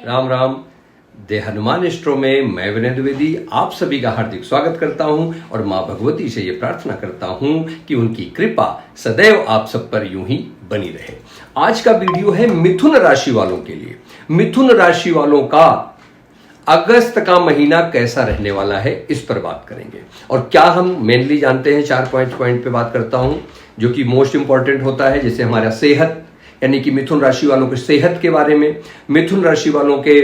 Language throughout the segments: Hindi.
राम राम। दे हनुमान एस्ट्रो में मैं विनय द्विवेदी आप सभी का हार्दिक स्वागत करता हूं और मां भगवती से ये प्रार्थना करता हूं कि उनकी कृपा सदैव आप सब पर यूं ही बनी रहे। आज का वीडियो है मिथुन राशि वालों के लिए। मिथुन राशि वालों का अगस्त का महीना कैसा रहने वाला है इस पर बात करेंगे। और क्या हम मेनली जानते हैं, 4 पॉइंट पे बात करता हूं जो कि मोस्ट इंपॉर्टेंट होता है, जैसे हमारा सेहत, यानी कि मिथुन राशि वालों के सेहत के बारे में, मिथुन राशि वालों के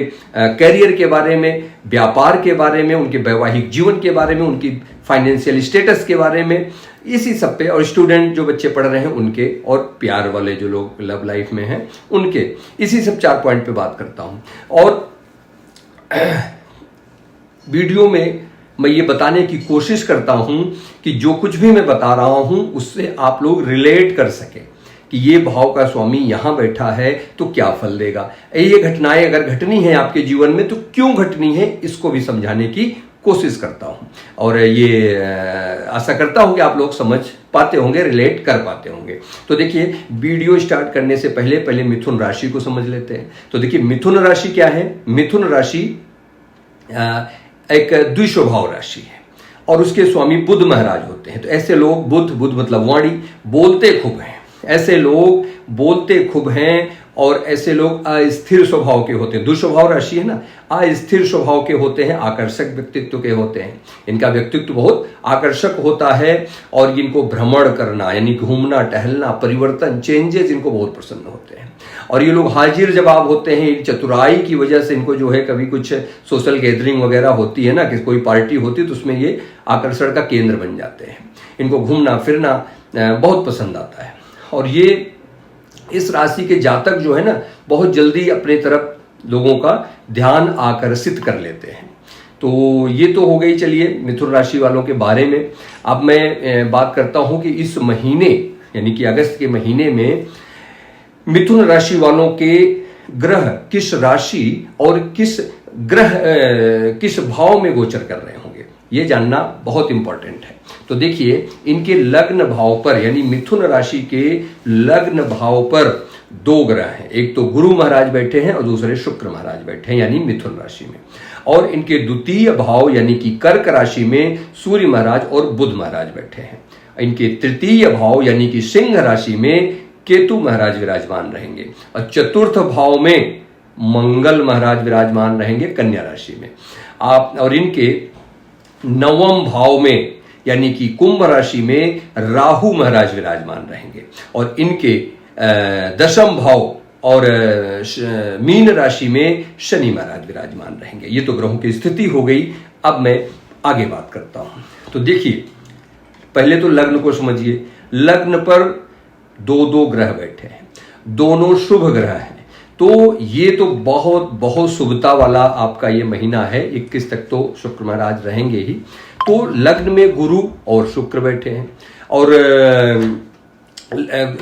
करियर के बारे में, व्यापार के बारे में, उनके वैवाहिक जीवन के बारे में, उनकी फाइनेंशियल स्टेटस के बारे में, इसी सब पे, और स्टूडेंट जो बच्चे पढ़ रहे हैं उनके, और प्यार वाले जो लोग लव लाइफ में हैं उनके, इसी सब 4 पॉइंट पे बात करता हूं। और वीडियो में मैं ये बताने की कोशिश करता हूं कि जो कुछ भी मैं बता रहा हूं उससे आप लोग रिलेट कर सके कि ये भाव का स्वामी यहां बैठा है तो क्या फल देगा। ये घटनाएं अगर घटनी है आपके जीवन में तो क्यों घटनी है, इसको भी समझाने की कोशिश करता हूं। और ये आशा करता हूं कि आप लोग समझ पाते होंगे, रिलेट कर पाते होंगे। तो देखिए, वीडियो स्टार्ट करने से पहले मिथुन राशि को समझ लेते हैं। तो देखिए, मिथुन राशि क्या है। मिथुन राशि एक द्विस्वभाव राशि है और उसके स्वामी बुध महाराज होते हैं। तो ऐसे लोग, बुध मतलब वाणी, बोलते खूब हैं। ऐसे लोग बोलते खूब हैं और ऐसे लोग अस्थिर स्वभाव के होते हैं। दुस्वभाव राशि है ना, अस्थिर स्वभाव के होते हैं, आकर्षक व्यक्तित्व के होते हैं। इनका व्यक्तित्व बहुत आकर्षक होता है और इनको भ्रमण करना, यानी घूमना टहलना, परिवर्तन, चेंजेस इनको बहुत पसंद होते हैं। और ये लोग हाजिर जवाब होते हैं। चतुराई की वजह से इनको जो है, कभी कुछ सोशल गैदरिंग वगैरह होती है ना, कि कोई पार्टी होती है तो उसमें ये आकर्षण का केंद्र बन जाते हैं। इनको घूमना फिरना बहुत पसंद आता है। और ये इस राशि के जातक जो है ना, बहुत जल्दी अपने तरफ लोगों का ध्यान आकर्षित कर लेते हैं। तो ये तो हो गई, चलिए, मिथुन राशि वालों के बारे में। अब मैं बात करता हूं कि इस महीने, यानी कि अगस्त के महीने में मिथुन राशि वालों के ग्रह किस राशि और किस भाव में गोचर कर रहे होंगे, ये जानना बहुत इंपॉर्टेंट है। तो देखिए, इनके लग्न भाव पर, यानी मिथुन राशि के लग्न भाव पर 2 ग्रह हैं। एक तो गुरु महाराज बैठे हैं और दूसरे शुक्र महाराज बैठे हैं, यानी मिथुन राशि में। और इनके द्वितीय भाव यानी कि कर्क राशि में सूर्य महाराज और बुध महाराज बैठे हैं। इनके तृतीय भाव यानी कि सिंह राशि में केतु महाराज विराजमान रहेंगे और चतुर्थ भाव में मंगल महाराज विराजमान रहेंगे कन्या राशि में। और इनके 9वें भाव में यानी कि कुंभ राशि में राहु महाराज विराजमान रहेंगे। और इनके 10वें भाव और मीन राशि में शनि महाराज विराजमान रहेंगे। ये तो ग्रहों की स्थिति हो गई। अब मैं आगे बात करता हूं। तो देखिए, पहले तो लग्न को समझिए। लग्न पर 2 ग्रह बैठे हैं, दोनों शुभ ग्रह हैं। तो ये तो बहुत शुभता वाला आपका ये महीना है। 21 तक तो शुक्र महाराज रहेंगे ही। तो लग्न में गुरु और शुक्र बैठे हैं और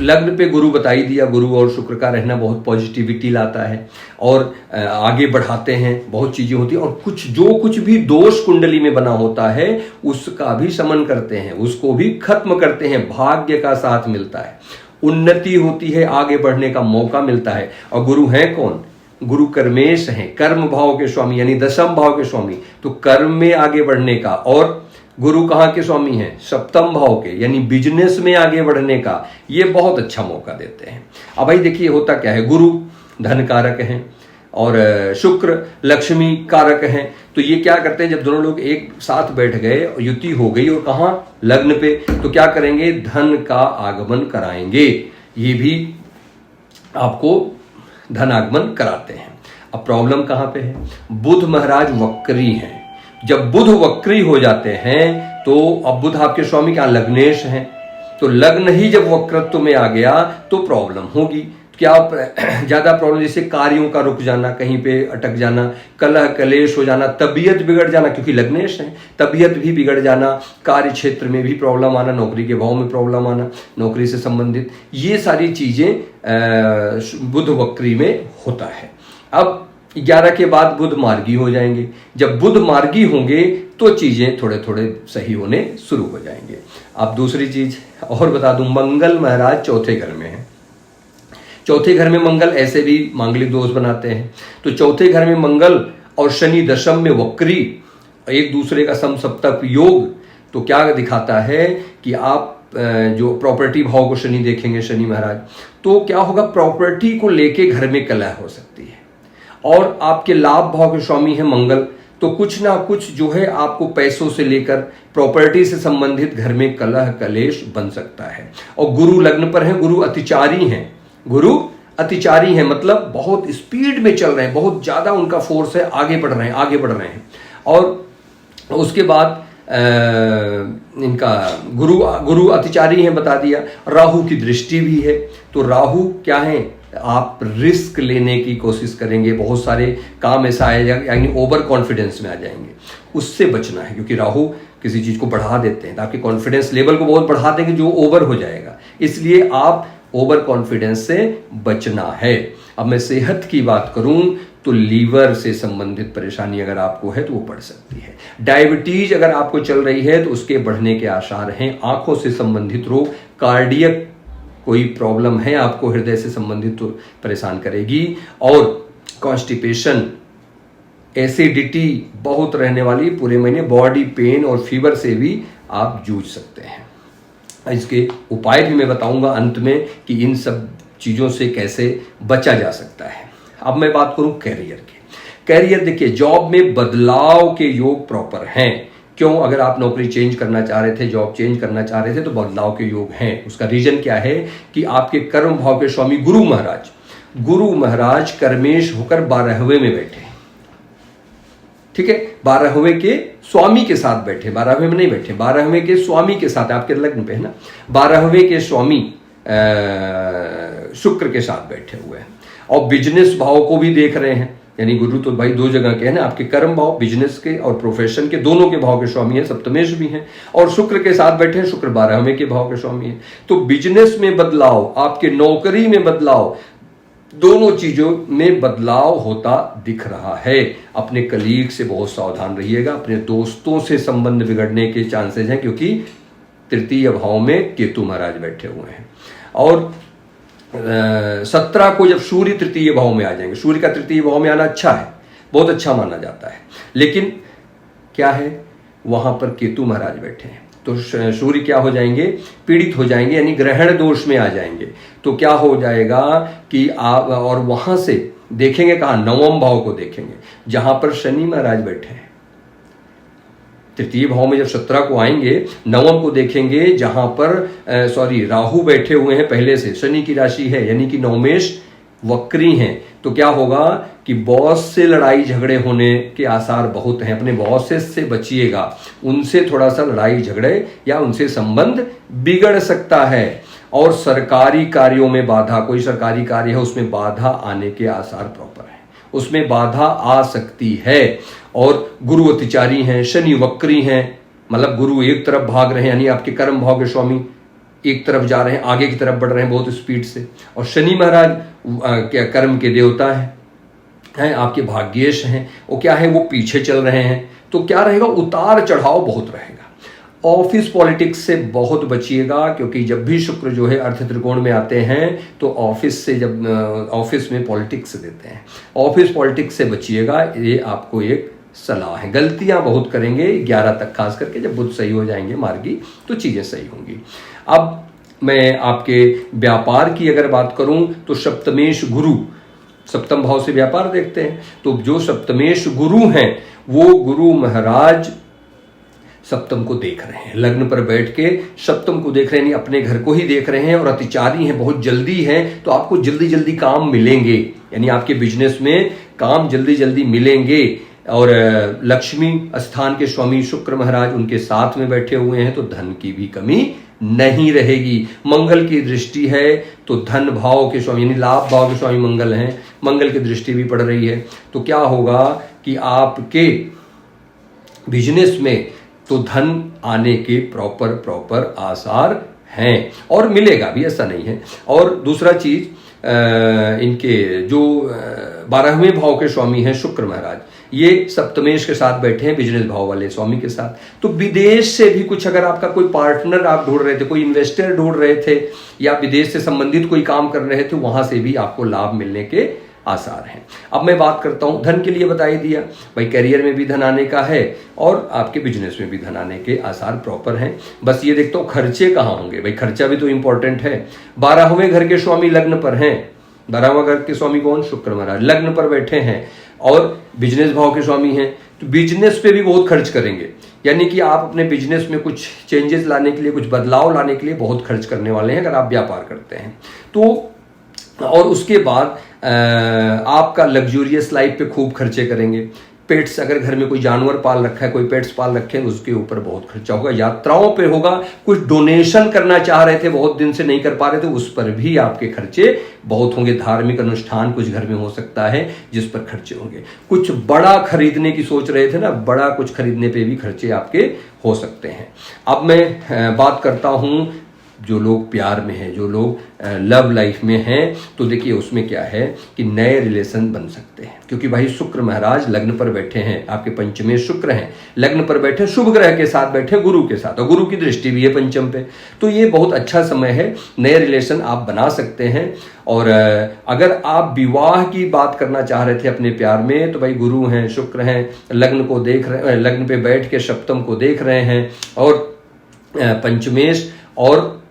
लग्न पे गुरु बता ही दिया। गुरु और शुक्र का रहना बहुत पॉजिटिविटी लाता है और आगे बढ़ाते हैं, बहुत चीजें होती हैं। और जो कुछ भी दोष कुंडली में बना होता है उसका भी शमन करते हैं, उसको भी खत्म करते हैं। भाग्य का साथ मिलता है, उन्नति होती है, आगे बढ़ने का मौका मिलता है। और गुरु हैं कौन? गुरु कर्मेश हैं, कर्म भाव के स्वामी, यानी 10वें भाव के स्वामी। तो कर्म में आगे बढ़ने का। और गुरु कहाँ के स्वामी हैं? 7वें भाव के, यानी बिजनेस में आगे बढ़ने का ये बहुत अच्छा मौका देते हैं। अब भाई देखिए, होता क्या है, गुरु धन कारक हैं और शुक्र लक्ष्मी कारक हैं। तो ये क्या करते हैं, जब दोनों लोग एक साथ बैठ गए, युति हो गई, और कहाँ? लग्न पे, तो क्या करेंगे? धन का आगमन कराएंगे। ये भी आपको धन आगमन कराते हैं। अब प्रॉब्लम कहां पे है? बुध महाराज वक्री हैं। जब बुध वक्री हो जाते हैं तो अब बुध आपके स्वामी क्या? लग्नेश हैं। तो लग्न ही जब वक्रत्व में आ गया तो प्रॉब्लम होगी। क्या ज्यादा प्रॉब्लम, जैसे कार्यों का रुक जाना, कहीं पे अटक जाना, कलह कलेश हो जाना, तबीयत बिगड़ जाना, क्योंकि लग्नेश है, तबीयत भी बिगड़ जाना, कार्य क्षेत्र में भी प्रॉब्लम आना, नौकरी के भाव में प्रॉब्लम आना, नौकरी से संबंधित ये सारी चीजें बुध वक्री में होता है। अब 11 के बाद बुध मार्गी हो जाएंगे। जब बुध मार्गी होंगे तो चीजें थोड़े थोड़े सही होने शुरू हो जाएंगे। अब दूसरी चीज और बता दूं, मंगल महाराज 4थे घर में है। चौथे घर में मंगल ऐसे भी मांगलिक दोष बनाते हैं। तो चौथे घर में मंगल और शनि दशम में वक्री, एक दूसरे का समसप्तक योग, तो क्या दिखाता है कि आप जो प्रॉपर्टी भाव को शनि देखेंगे, शनि महाराज, तो क्या होगा, प्रॉपर्टी को लेके घर में कलह हो सकती है। और आपके लाभ भाव के स्वामी है मंगल, तो कुछ ना कुछ जो है आपको पैसों से लेकर प्रॉपर्टी से संबंधित घर में कलह कलेश बन सकता है। और गुरु लग्न पर है, गुरु अतिचारी हैं, गुरु अतिचारी हैं, मतलब बहुत स्पीड में चल रहे हैं, बहुत ज्यादा उनका फोर्स है, आगे बढ़ रहे हैं, आगे बढ़ रहे हैं। और उसके बाद इनका गुरु अतिचारी है, बता दिया। राहु की दृष्टि भी है, तो राहु क्या है, आप रिस्क लेने की कोशिश करेंगे, बहुत सारे काम ऐसा आएगा, यानी ओवर कॉन्फिडेंस में आ जाएंगे, उससे बचना है, क्योंकि राहु किसी चीज को बढ़ा देते हैं तो आपके कॉन्फिडेंस लेवल को बहुत बढ़ा देंगे जो ओवर हो जाएगा, इसलिए आप ओवर कॉन्फिडेंस से बचना है। अब मैं सेहत की बात करूं तो लीवर से संबंधित परेशानी अगर आपको है तो वो बढ़ सकती है। डायबिटीज अगर आपको चल रही है तो उसके बढ़ने के आसार हैं। आंखों से संबंधित रोग, कार्डियक कोई प्रॉब्लम है आपको, हृदय से संबंधित तो परेशान करेगी। और कॉन्स्टिपेशन, एसिडिटी बहुत रहने वाली, पूरे महीने बॉडी पेन और फीवर से भी आप जूझ सकते हैं। इसके उपाय भी मैं बताऊंगा अंत में कि इन सब चीजों से कैसे बचा जा सकता है। अब मैं बात करूं कैरियर की। कैरियर देखिए, जॉब में बदलाव के योग प्रॉपर हैं। क्यों? अगर आप नौकरी चेंज करना चाह रहे थे, जॉब चेंज करना चाह रहे थे, तो बदलाव के योग हैं। उसका रीजन क्या है कि आपके कर्म भाव के स्वामी गुरु महाराज कर्मेश होकर 12वें में बैठे, ठीक है, 12वें के स्वामी के साथ बैठे, 12वें में नहीं बैठे, 12वें के स्वामी के साथ, आपके लग्न पे है ना, 12वें के स्वामी शुक्र के साथ बैठे हुए हैं। और बिजनेस भाव को भी देख रहे हैं, यानी गुरु तो भाई दो जगह के हैं ना, आपके कर्म भाव, बिजनेस के और प्रोफेशन के, दोनों के भाव के स्वामी हैं, सप्तमेश भी हैं, और शुक्र के साथ बैठे हैं, शुक्र 12वें के भाव के स्वामी हैं। तो बिजनेस में बदलाव, आपके नौकरी में बदलाव, दोनों चीजों में बदलाव होता दिख रहा है। अपने कलीग से बहुत सावधान रहिएगा, अपने दोस्तों से संबंध बिगड़ने के चांसेस हैं, क्योंकि तृतीय भाव में केतु महाराज बैठे हुए हैं। और 17 को जब सूर्य तृतीय भाव में आ जाएंगे, सूर्य का तृतीय भाव में आना अच्छा है, बहुत अच्छा माना जाता है, लेकिन क्या है, वहां पर केतु महाराज बैठे हैं, तो सूर्य क्या हो जाएंगे, पीड़ित हो जाएंगे, यानी ग्रहण दोष में आ जाएंगे। तो क्या हो जाएगा कि आप, और वहां से देखेंगे कहां, नवम भाव को देखेंगे, जहां पर शनि महाराज बैठे हैं। तृतीय भाव में जब 17 को आएंगे, नवम को देखेंगे जहां पर राहु बैठे हुए हैं पहले से, शनि की राशि है, यानी कि नवमेश वक्री हैं। तो क्या होगा कि बॉस से लड़ाई झगड़े होने के आसार बहुत हैं, अपने बॉसेस से बचिएगा, उनसे थोड़ा सा लड़ाई झगड़े या उनसे संबंध बिगड़ सकता है। और सरकारी कार्यों में बाधा, कोई सरकारी कार्य है उसमें बाधा आने के आसार प्रॉपर है, उसमें बाधा आ सकती है। और गुरु अतिचारी हैं, शनि वक्री हैं, मतलब गुरु एक तरफ भाग रहे हैं, यानी आपके कर्म भाव के स्वामी एक तरफ जा रहे हैं, आगे की तरफ बढ़ रहे हैं बहुत स्पीड से। और शनि महाराज क्या कर्म के देवता हैं, आपके भाग्येश हैं, वो क्या है, वो पीछे चल रहे हैं। तो क्या रहेगा, उतार चढ़ाव बहुत रहेगा। ऑफिस पॉलिटिक्स से बहुत बचिएगा, क्योंकि जब भी शुक्र जो है अर्थ त्रिकोण में आते हैं तो ऑफिस से, जब ऑफिस में पॉलिटिक्स देते हैं, ऑफिस पॉलिटिक्स से बचिएगा, ये आपको एक सलाह है। गलतियां बहुत करेंगे 11 तक, खास करके जब बुध सही हो जाएंगे मार्गी, तो चीजें सही होंगी। अब मैं आपके व्यापार की अगर बात करूं तो सप्तमेश गुरु, सप्तम भाव से व्यापार देखते हैं, तो जो सप्तमेश गुरु हैं वो गुरु महाराज सप्तम को देख रहे हैं, लग्न पर बैठ के सप्तम को देख रहे हैं, अपने घर को ही देख रहे हैं, और अतिचारी हैं, बहुत जल्दी हैं, तो आपको जल्दी जल्दी काम मिलेंगे, यानी आपके बिजनेस में काम जल्दी जल्दी मिलेंगे। और लक्ष्मी स्थान के स्वामी शुक्र महाराज उनके साथ में बैठे हुए हैं, तो धन की भी कमी नहीं रहेगी। मंगल की दृष्टि है, तो धन भाव के स्वामी यानी लाभ भाव के स्वामी मंगल हैं, मंगल की दृष्टि भी पड़ रही है। तो क्या होगा कि आपके बिजनेस में तो धन आने के प्रॉपर आसार हैं, और मिलेगा भी, ऐसा नहीं है। और दूसरा चीज, इनके जो 12वें भाव के स्वामी हैं शुक्र महाराज, ये सप्तमेश के साथ बैठे हैं बिजनेस भाव वाले स्वामी के साथ। तो विदेश से भी कुछ अगर आपका कोई पार्टनर आप ढूंढ रहे थे, कोई इन्वेस्टर ढूंढ रहे थे, या विदेश से संबंधित कोई काम कर रहे थे, वहां से भी आपको लाभ मिलने के आसार हैं। अब मैं बात करता हूं धन के लिए, बता ही दिया भाई, करियर में भी धन आने का है और आपके बिजनेस में भी धन आने के आसार प्रॉपर हैं। बस ये देखता हूं खर्चे कहाँ होंगे, भाई खर्चा भी तो इंपॉर्टेंट है। 12वें घर के स्वामी लग्न पर हैं, 12वां घर के स्वामी कौन? शुक्र महाराज लग्न पर बैठे हैं और बिजनेस भाव के स्वामी हैं, तो बिजनेस पे भी बहुत खर्च करेंगे। यानी कि आप अपने बिजनेस में कुछ चेंजेस लाने के लिए, कुछ बदलाव लाने के लिए बहुत खर्च करने वाले हैं अगर आप व्यापार करते हैं तो। और उसके बाद आपका लग्जूरियस लाइफ पे खूब खर्चे करेंगे। पेट्स, अगर घर में कोई जानवर पाल रखा है, कोई पेट्स पाल रखे हैं, उसके ऊपर बहुत खर्चा होगा। यात्राओं पे होगा, कुछ डोनेशन करना चाह रहे थे, बहुत दिन से नहीं कर पा रहे थे, उस पर भी आपके खर्चे बहुत होंगे। धार्मिक अनुष्ठान कुछ घर में हो सकता है जिस पर खर्चे होंगे। कुछ बड़ा खरीदने की सोच रहे थे ना, बड़ा कुछ खरीदने पे भी खर्चे आपके हो सकते हैं। अब मैं बात करता हूं जो लोग प्यार में हैं, जो लोग लव लाइफ में हैं, तो देखिए उसमें क्या है कि नए रिलेशन बन सकते हैं, क्योंकि भाई शुक्र महाराज लग्न पर बैठे हैं, आपके पंचमे शुक्र हैं, लग्न पर बैठे, शुभ ग्रह के साथ बैठे, गुरु के साथ, और गुरु की दृष्टि भी है पंचम पे, तो ये बहुत अच्छा समय है, नए रिलेशन आप बना सकते हैं। और अगर आप विवाह की बात करना चाह रहे थे अपने प्यार में, तो भाई गुरु हैं, शुक्र हैं, लग्न को देख रहे, लग्न पे बैठ के सप्तम को देख रहे हैं, और पंचमेश और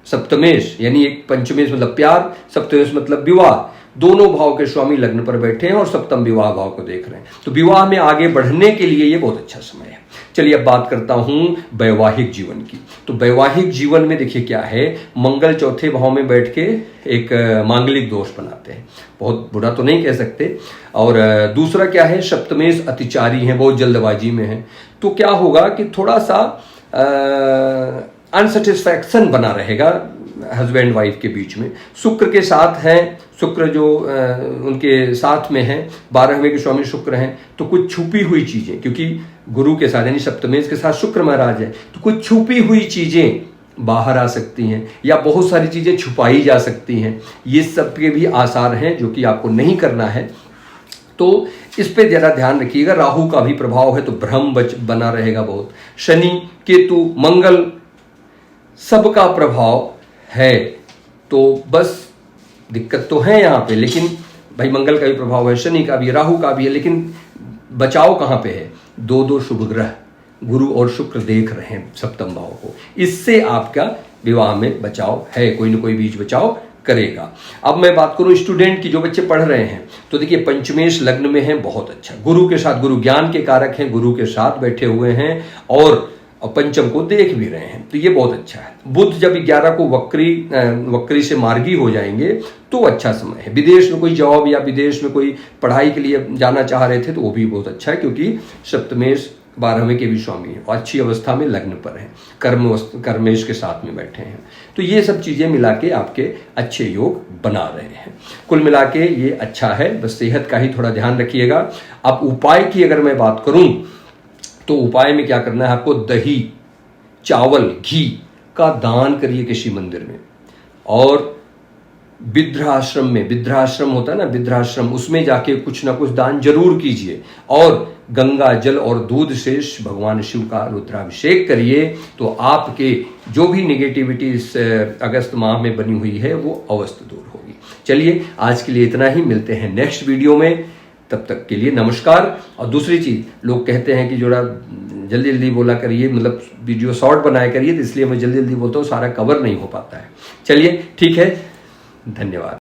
सप्तमेश, यानी एक पंचमेश मतलब प्यार, सप्तमेश मतलब विवाह, दोनों भाव के स्वामी लग्न पर बैठे हैं और सप्तम विवाह भाव को देख रहे हैं, तो विवाह में आगे बढ़ने के लिए ये बहुत अच्छा समय है। चलिए अब बात करता हूं वैवाहिक जीवन की। तो वैवाहिक जीवन में देखिए क्या है, मंगल चौथे भाव में बैठ के एक मांगलिक दोष बनाते हैं, बहुत बुरा तो नहीं कह सकते। और दूसरा क्या है, सप्तमेश अतिचारी हैं, बहुत जल्दबाजी में है, तो क्या होगा कि थोड़ा सा अनसेटिस्फैक्शन बना रहेगा हस्बैंड वाइफ के बीच में। शुक्र के साथ हैं, शुक्र जो उनके साथ में है, 12वें के स्वामी शुक्र हैं, तो कुछ छुपी हुई चीजें, क्योंकि गुरु के साथ यानी सप्तमेश के साथ शुक्र महाराज है, तो कुछ छुपी हुई चीजें बाहर आ सकती हैं, या बहुत सारी चीजें छुपाई जा सकती हैं। ये सब के भी आसार हैं जो कि आपको नहीं करना है, तो इस पे जरा ध्यान रखिएगा। राहु का भी प्रभाव है तो भ्रम बना रहेगा बहुत। शनि केतु मंगल सबका प्रभाव है, तो बस दिक्कत तो है यहाँ पे, लेकिन भाई मंगल का भी प्रभाव है, शनि का भी है, राहु का भी है, लेकिन बचाव कहाँ पे है? दो शुभ ग्रह गुरु और शुक्र देख रहे हैं सप्तम भाव को, इससे आपका विवाह में बचाव है, कोई ना कोई बीच बचाव करेगा। अब मैं बात करूं स्टूडेंट की, जो बच्चे पढ़ रहे हैं, तो देखिए पंचमेश लग्न में है, बहुत अच्छा, गुरु के साथ, गुरु ज्ञान के कारक हैं, गुरु के साथ बैठे हुए हैं और पंचम को देख भी रहे हैं, तो ये बहुत अच्छा है। बुध जब 11 को वक्री से मार्गी हो जाएंगे तो अच्छा समय है। विदेश में कोई जॉब या विदेश में कोई पढ़ाई के लिए जाना चाह रहे थे तो वो भी बहुत अच्छा है, क्योंकि सप्तमेश 12वें के भी स्वामी है और अच्छी अवस्था में लग्न पर है, कर्मेश के साथ में बैठे हैं, तो ये सब चीजें मिला के आपके अच्छे योग बना रहे हैं। कुल मिला के ये अच्छा है, बस सेहत का ही थोड़ा ध्यान रखिएगा। अब उपाय की अगर मैं बात करूं तो उपाय में क्या करना है आपको, दही चावल घी का दान करिए किसी मंदिर में, और वृद्धाश्रम में, वृद्धाश्रम होता है ना, वृद्धाश्रम, उसमें जाके कुछ ना कुछ दान जरूर कीजिए, और गंगा जल और दूध से भगवान शिव का रुद्राभिषेक करिए, तो आपके जो भी निगेटिविटी इस अगस्त माह में बनी हुई है वो अवश्य दूर होगी। चलिए आज के लिए इतना ही, मिलते हैं नेक्स्ट वीडियो में, तब तक के लिए नमस्कार। और दूसरी चीज, लोग कहते हैं कि जोड़ा जल्दी जल्दी बोला करिए, मतलब वीडियो शॉर्ट बनाया करिए, तो इसलिए मैं जल्दी जल्दी बोलता हूँ, सारा कवर नहीं हो पाता है। चलिए ठीक है, धन्यवाद।